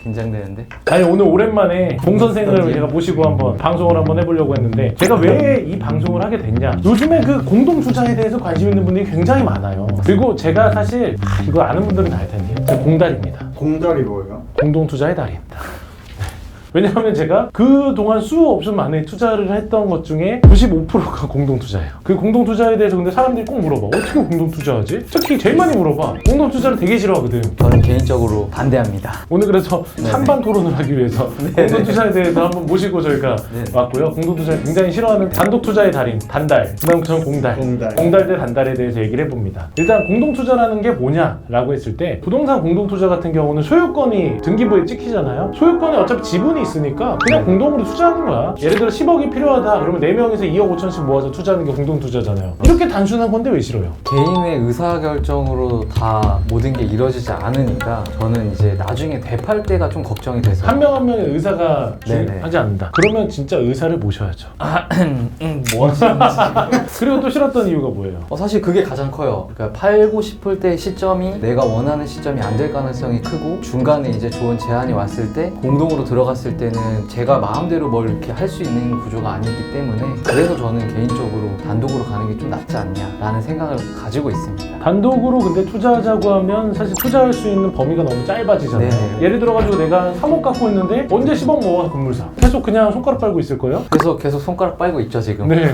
긴장되는데? 아니 오늘 오랜만에 봉 선생을 제가 모시고 한번 방송을 한번 해보려고 했는데 제가 왜 이 방송을 하게 됐냐, 요즘에 그 공동 투자에 대해서 관심 있는 분들이 굉장히 많아요. 그리고 제가 사실 이거 아는 분들은 다 알 텐데 제가 공달입니다. 공달이 뭐예요? 공동 투자의 달입니다. 왜냐하면 제가 그동안 수 없이 많이 투자를 했던 것 중에 95%가 공동투자예요. 그 공동투자에 대해서 근데 사람들이 꼭 물어봐. 어떻게 공동투자하지? 특히 제일 많이 물어봐. 공동투자를 되게 싫어하거든. 저는 개인적으로 반대합니다. 오늘 그래서 네네. 찬반 토론을 하기 위해서 공동투자에 대해서 한번 모시고 저희가 왔고요. 공동투자를 굉장히 싫어하는 단독투자의 달인 단달, 그 다음 저는 공달 대 단달에 대해서 얘기를 해봅니다. 일단 공동투자라는 게 뭐냐라고 했을 때 부동산 공동투자 같은 경우는 소유권이 등기부에 찍히잖아요. 소유권에 어차피 지분이 있으니까 그냥 공동으로 투자하는 거야. 예를 들어 10억이 필요하다 그러면 4명이서 2억 5천씩 모아서 투자하는 게 공동투자잖아요. 이렇게 단순한 건데 왜 싫어요? 개인의 의사결정으로 다 모든 게 이루어지지 않으니까 저는 이제 나중에 되팔 때가 좀 걱정이 돼서 한 명 한 명의 의사가 네네. 하지 않는다. 그러면 진짜 의사를 모셔야죠. 뭐 하시는지 그리고 또 싫었던 이유가 뭐예요? 사실 그게 가장 커요. 그러니까 팔고 싶을 때 시점이 내가 원하는 시점이 안 될 가능성이 크고 중간에 이제 좋은 제안이 왔을 때 공동으로 들어갔을 때는 제가 마음대로 뭘 이렇게 할 수 있는 구조가 아니기 때문에 그래서 저는 개인적으로 단독으로 가는 게 좀 낫지 않냐라는 생각을 가지고 있습니다. 단독으로 근데 투자하자고 하면 사실 투자할 수 있는 범위가 너무 짧아지잖아요. 네네. 예를 들어가지고 내가 3억 갖고 있는데 언제 10억 모아서 건물 사? 계속 그냥 손가락 빨고 있을 거예요? 그래서 계속 손가락 빨고 있죠 지금. 네.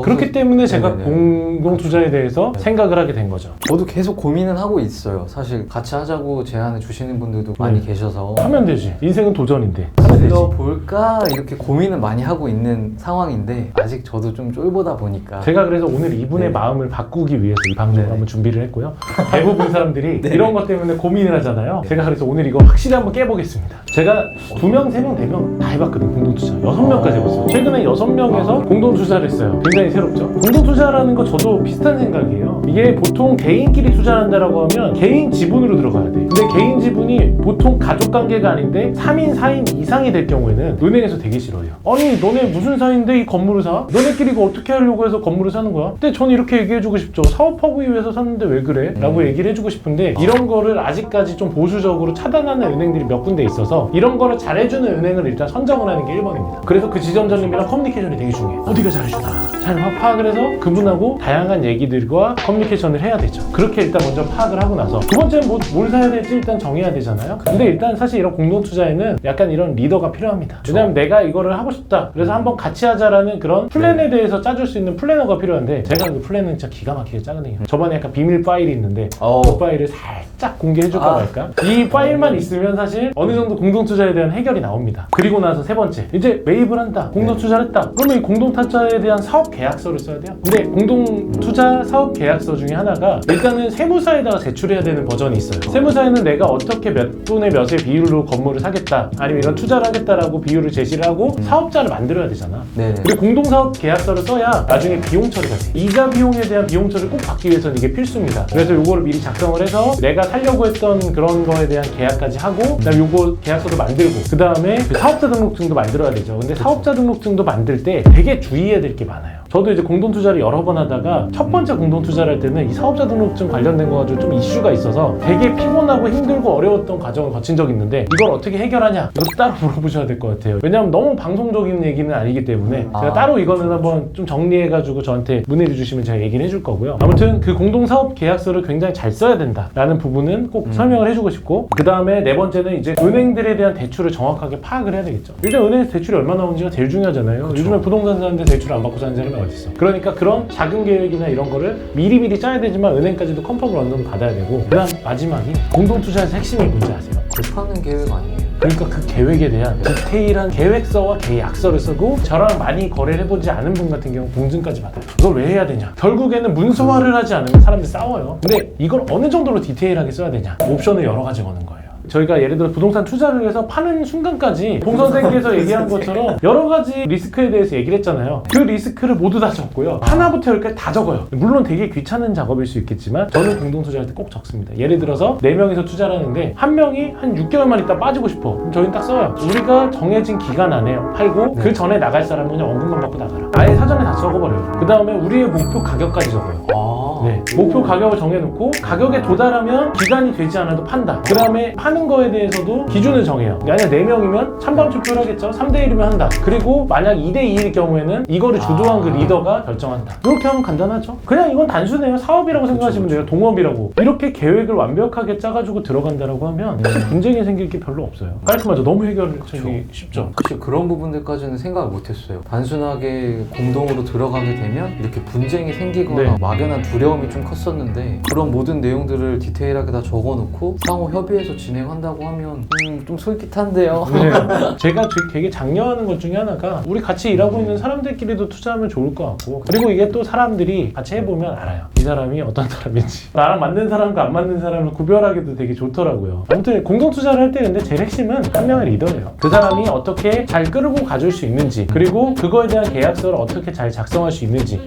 그렇기 때문에 제가 네네네. 공동 투자에 대해서 생각을 하게 된 거죠. 저도 계속 고민은 하고 있어요. 사실 같이 하자고 제안을 주시는 분들도 많이 계셔서 하면 되지. 인생은 도전인데. 하면 되지. 볼까 이렇게 고민을 많이 하고 있는 상황인데 아직 저도 좀 쫄보다 보니까 제가 그래서 오늘 이분의 마음을 바꾸기 위해서 이 방송을 한번 준비를 했고요. 대부분 사람들이 이런 것 때문에 고민을 하잖아요. 제가 그래서 오늘 이거 확실히 한번 깨보겠습니다. 제가 2명, 3명, 4명 다 해봤거든요. 공동투자 6명까지 해봤어요. 최근에 6명에서 공동투자를 했어요. 굉장히 새롭죠. 공동투자라는 거 저도 비슷한 생각이에요. 이게 보통 개인끼리 투자한다라고 하면 개인 지분으로 들어가야 돼. 근데 개인 지분이 보통 가족관계가 아닌데 3인, 4인 이상이 될 경우에는 은행에서 되게 싫어해요. 아니 너네 무슨 사이인데 이 건물을 사? 너네끼리 이거 어떻게 하려고 해서 건물을 사는 거야? 근데 저는 이렇게 얘기해주고 싶죠. 사업하기 위해서 샀는데 왜 그래? 라고 얘기를 해주고 싶은데 이런 거를 아직까지 좀 보수적으로 차단하는 은행들이 몇 군데 있어서 이런 거를 잘해주는 은행을 일단 선정을 하는 게 1번입니다. 그래서 그 지점장님이랑 커뮤니케이션이 되게 중요해요. 어디가 잘해주나? 잘 파악을 해서 그분하고 다양한 얘기들과 커뮤니케이션을 해야 되죠. 그렇게 일단 먼저 파악을 하고 나서 두 번째는 뭘 사야 될지 일단 정해야 되잖아요. 근데 일단 사실 이런 공동투자에는 약간 이런 리더가 필요합니다. 왜냐면 내가 이거를 하고 싶다. 그래서 한번 같이 하자라는 그런 플랜에 대해서 짜줄 수 있는 플래너가 필요한데 제가 그 플랜은 진짜 기가 막히게 짜거든요. 저번에 약간 비밀 파일이 있는데 그 파일을 살짝 공개해줄까 말까? 이 파일만 있으면 사실 어느 정도 공동투자에 대한 해결이 나옵니다. 그리고 나서 세 번째, 이제 매입을 한다. 공동투자를 했다. 그러면 이 공동투자에 대한 사업 계약서를 써야 돼요. 근데 공동투자 사업 계약서 중에 하나가 일단은 세무사에다가 제출해야 되는 버전이 있어요. 세무사에는 내가 어떻게 몇 분의 몇의 비율로 건물을 사겠다, 아니면 이런 투자를 하겠다라고 비율을 제시를 하고 사업자를 만들어야 되잖아. 네네. 그리고 공동사업 계약서를 써야 나중에 비용 처리가 돼. 이자 비용에 대한 비용 처리를 꼭 받기 위해서는 이게 필수입니다. 그래서 요거를 미리 작성을 해서 내가 살려고 했던 그런 거에 대한 계약까지 하고 그다음에 요거 계약서도 만들고 그 다음에 그 사업자 등록증도 만들어야 되죠. 근데 사업자 등록증도 만들 때 되게 주의해야 될 게 많아요. 저도 이제 공동투자를 여러 번 하다가 첫 번째 공동투자를 할 때는 이 사업자 등록증 관련된 거 가지고 좀 이슈가 있어서 되게 피곤하고 힘들고 어려웠던 과정을 거친 적이 있는데 이걸 어떻게 해결하냐? 이것도 따로 물어보셔야 될 것 같아요. 왜냐하면 너무 방송적인 얘기는 아니기 때문에 제가 따로 이거는 한번 좀 정리해가지고 저한테 문의를 주시면 제가 얘기를 해줄 거고요. 아무튼 그 공동사업 계약서를 굉장히 잘 써야 된다라는 부분은 꼭 설명을 해주고 싶고 그 다음에 네 번째는 이제 은행들에 대한 대출을 정확하게 파악을 해야 되겠죠. 일단 은행에서 대출이 얼마 나오는지가 제일 중요하잖아요. 그쵸. 요즘에 부동산 사는데 대출 안 받고 사는 사람이 어디 있어? 그러니까 그런 자금 계획이나 이런 거를 미리미리 짜야 되지만 은행까지도 컨펌을 어느 정도 받아야 되고 그다음 마지막이 공동투자에서 핵심이 뭔지 아세요? 급하는 계획 아니에요? 그러니까 그 계획에 대한 디테일한 계획서와 계약서를 쓰고 저랑 많이 거래를 해보지 않은 분 같은 경우 공증까지 받아요. 이걸 왜 해야 되냐? 결국에는 문서화를 하지 않으면 사람들이 싸워요. 근데 이걸 어느 정도로 디테일하게 써야 되냐? 옵션을 여러 가지 거는 거예요. 저희가 예를 들어 부동산 투자를 해서 파는 순간까지 봉 선생님께서 얘기한 것처럼 여러 가지 리스크에 대해서 얘기를 했잖아요. 그 리스크를 모두 다 적고요. 하나부터 열까지 다 적어요. 물론 되게 귀찮은 작업일 수 있겠지만 저는 공동 투자할 때 꼭 적습니다. 예를 들어서 4명이서 투자를 하는데 한 명이 한 6개월만 있다 빠지고 싶어. 그럼 저희는 딱 써요. 우리가 정해진 기간 안에 팔고 그 전에 나갈 사람은 그냥 원금만 받고 나가라. 아예 사전에 다 적어버려요. 그 다음에 우리의 목표 가격까지 적어요. 네, 목표 가격을 정해놓고 가격에 도달하면 기간이 되지 않아도 판다. 그 다음에 하는 거에 대해서도 기준을 정해요. 만약 4명이면 찬반 투표를 하겠죠. 3대1이면 한다. 그리고 만약 2대2일 경우에는 이거를 주도한 그 리더가 결정한다. 이렇게 하면 간단하죠. 그냥 이건 단순해요. 사업이라고 생각하시면 돼요. 동업이라고. 이렇게 계획을 완벽하게 짜가지고 들어간다라고 하면 분쟁이 생길 게 별로 없어요. 깔끔하죠. 너무 해결하기 쉽죠. 사실 그런 부분들까지는 생각을 못했어요. 단순하게 공동으로 들어가게 되면 이렇게 분쟁이 생기거나 네. 막연한 두려움이 좀 컸었는데 그런 모든 내용들을 디테일하게 다 적어놓고 상호 협의해서 진행한다고 하면 좀 솔깃한데요. 네. 제가 되게 장려하는 것 중에 하나가 우리 같이 일하고 있는 사람들끼리도 투자하면 좋을 것 같고, 그리고 이게 또 사람들이 같이 해보면 알아요. 이 사람이 어떤 사람인지. 나랑 맞는 사람과 안 맞는 사람을 구별하기도 되게 좋더라고요. 아무튼 공동 투자를 할 때 근데 제일 핵심은 한 명의 리더예요. 그 사람이 어떻게 잘 끌고 가줄 수 있는지, 그리고 그거에 대한 계약서를 어떻게 잘 작성할 수 있는지.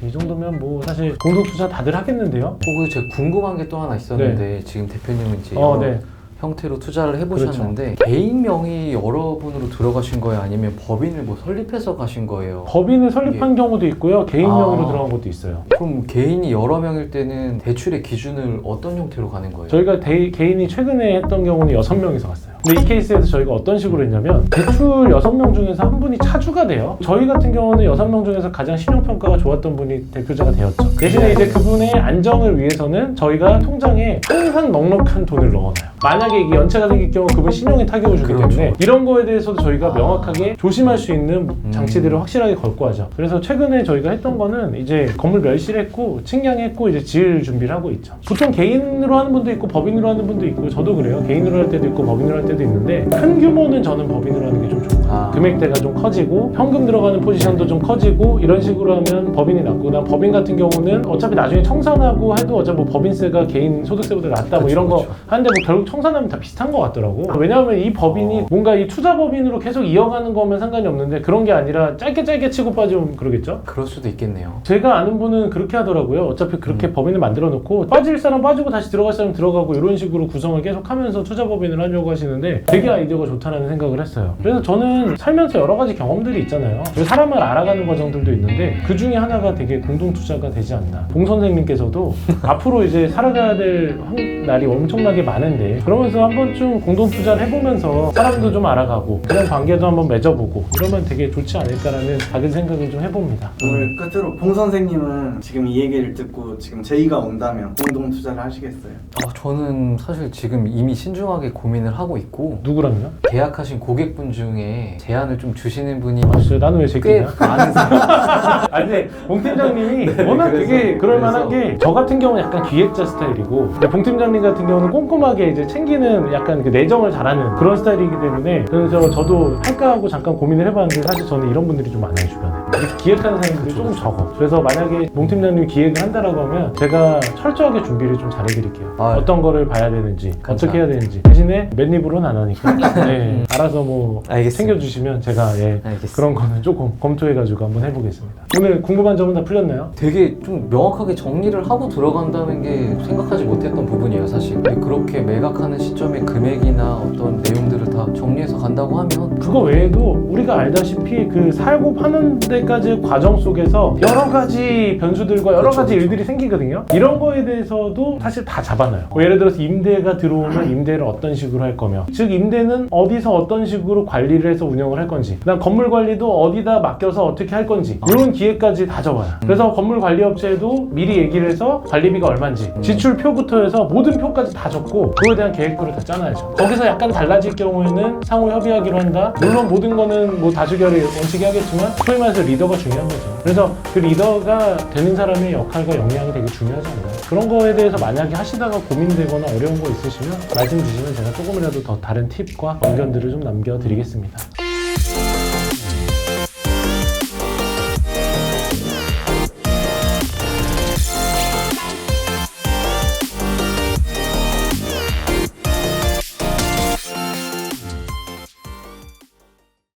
이 정도면 뭐 사실 공동 투자 다들 하겠는데요. 그리고 제가 궁금한 게 또 하나 있었는데 지금 대표님은 이제 네. 형태로 투자를 해보셨는데 개인 명의 여러 분으로 들어가신 거예요? 아니면 법인을 뭐 설립해서 가신 거예요? 법인을 설립한 경우도 있고요. 개인 명의로 들어간 것도 있어요. 그럼 개인이 여러 명일 때는 대출의 기준을 어떤 형태로 가는 거예요? 저희가 개인이 최근에 했던 경우는 6명이서 갔어요. 근데 이 케이스에서 저희가 어떤 식으로 했냐면 대출 6명 중에서 한 분이 차주가 돼요. 저희 같은 경우는 6명 중에서 가장 신용평가가 좋았던 분이 대표자가 되었죠. 대신에 이제 그분의 안정을 위해서는 저희가 통장에 항상 넉넉한 돈을 넣어놔요. 만약에 이게 연체가 생길 경우 그분 신용에 타격을 주기 때문에 이런 거에 대해서도 저희가 명확하게 조심할 수 있는 장치들을 확실하게 걸고 하죠. 그래서 최근에 저희가 했던 거는 이제 건물 멸실했고 측량했고 이제 지을 준비를 하고 있죠. 보통 개인으로 하는 분도 있고 법인으로 하는 분도 있고 저도 그래요. 개인으로 할 때도 있고 법인으로 할 때도 있는데 큰 규모는 저는 법인으로 하는 게 좀 좋은 것 같아요. 금액대가 좀 커지고 현금 들어가는 포지션도 좀 커지고 이런 식으로 하면 법인이 낫고, 난 법인 같은 경우는 어차피 나중에 청산하고 해도 어차피 뭐 법인세가 개인 소득세보다 낫다 뭐 이런 거 하는데 뭐 결국 청산하면 다 비슷한 것 같더라고. 왜냐하면 이 법인이 뭔가 이 투자 법인으로 계속 이어가는 거면 상관이 없는데 그런 게 아니라 짧게 치고 빠지면 그러겠죠? 그럴 수도 있겠네요. 제가 아는 분은 그렇게 하더라고요. 어차피 그렇게 법인을 만들어 놓고 빠질 사람 빠지고 다시 들어갈 사람 들어가고 이런 식으로 구성을 계속 하면서 투자 법인을 하려고 하시는데 되게 아이디어가 좋다는 생각을 했어요. 그래서 저는 살면서 여러 가지 경험들이 있잖아요. 사람을 알아가는 과정들도 있는데 그 중에 하나가 되게 공동 투자가 되지 않나. 봉 선생님께서도 앞으로 이제 살아가야 될 날이 엄청나게 많은데 그러면서 한 번쯤 공동 투자를 해보면서 사람도 좀 알아가고 그런 관계도 한번 맺어보고 이러면 되게 좋지 않을까라는 작은 생각을 좀 해봅니다. 오늘 끝으로 봉 선생님은 지금 이 얘기를 듣고 지금 제의가 온다면 공동 투자를 하시겠어요? 저는 사실 지금 이미 신중하게 고민을 하고 있고 누구랑요? 계약하신 고객분 중에 제안을 좀 주시는 분이 진짜 나는 왜 꽤 제끼냐? 많은 사람. 아니 근데 봉 팀장님이 워낙 되게 그럴만한 게 저 같은 경우는 약간 기획자 스타일이고 근데 봉 팀장님 같은 경우는 꼼꼼하게 이제 챙기는 약간 그 내정을 잘하는 그런 스타일이기 때문에 그래서 저도 할까 하고 잠깐 고민을 해봤는데 사실 저는 이런 분들이 좀 많아요 주변에. 이렇게 기획하는 사람들이 조금 적어. 그래서 만약에 봉 팀장님이 기획을 한다라고 하면 제가 철저하게 준비를 좀 잘해드릴게요. 어떤 거를 봐야 되는지 어떻게 해야 되는지 대신에 맨입으로는 안 하니까 네, 알아서 뭐 알겠습니다. 챙겨주시면 제가 알겠습니다. 그런 거는 조금 검토해가지고 한번 해보겠습니다. 오늘 궁금한 점은 다 풀렸나요? 되게 좀 명확하게 정리를 하고 들어간다는 게 생각하지 못했던 부분이에요 사실. 근데 그렇게 매각하는 시점에 금액이나 어떤 내용들을 다 정리해서 간다고 하면 그거 외에도 우리가 알다시피 그 살고 파는 데까지 과정 속에서 여러 가지 변수들과 여러 가지 일들이 생기거든요. 이런 거에 대해서도 사실 다 잡아놔요. 뭐 예를 들어서 임대가 들어오면 임대를 어떤 식으로 할 거며, 즉 임대는 어디서 어떤 식으로 관리를 해서 운영을 할 건지, 그다음 건물 관리도 어디다 맡겨서 어떻게 할 건지 이런 기획까지 다 적어요. 그래서 건물 관리 업체도 미리 얘기를 해서 관리비가 얼마인지 지출표부터 해서 모든 표까지 다 적고 그거에 대한 계획표를 다 짜놔야죠. 거기서 약간 달라질 경우에는 상호 협의하기로 한다. 물론 모든 거는 뭐 다수결의 원칙이 하겠지만 소위 말해서 리더가 중요한 거죠. 그래서 그 리더가 되는 사람의 역할과 역량이 되게 중요하지 않나요? 그런 거에 대해서 만약에 하시다가 고민되거나 어려운 거 있으시면 말씀 주시면 제가 조금이라도 더 다른 팁과 의견들을 좀 남겨드리겠습니다.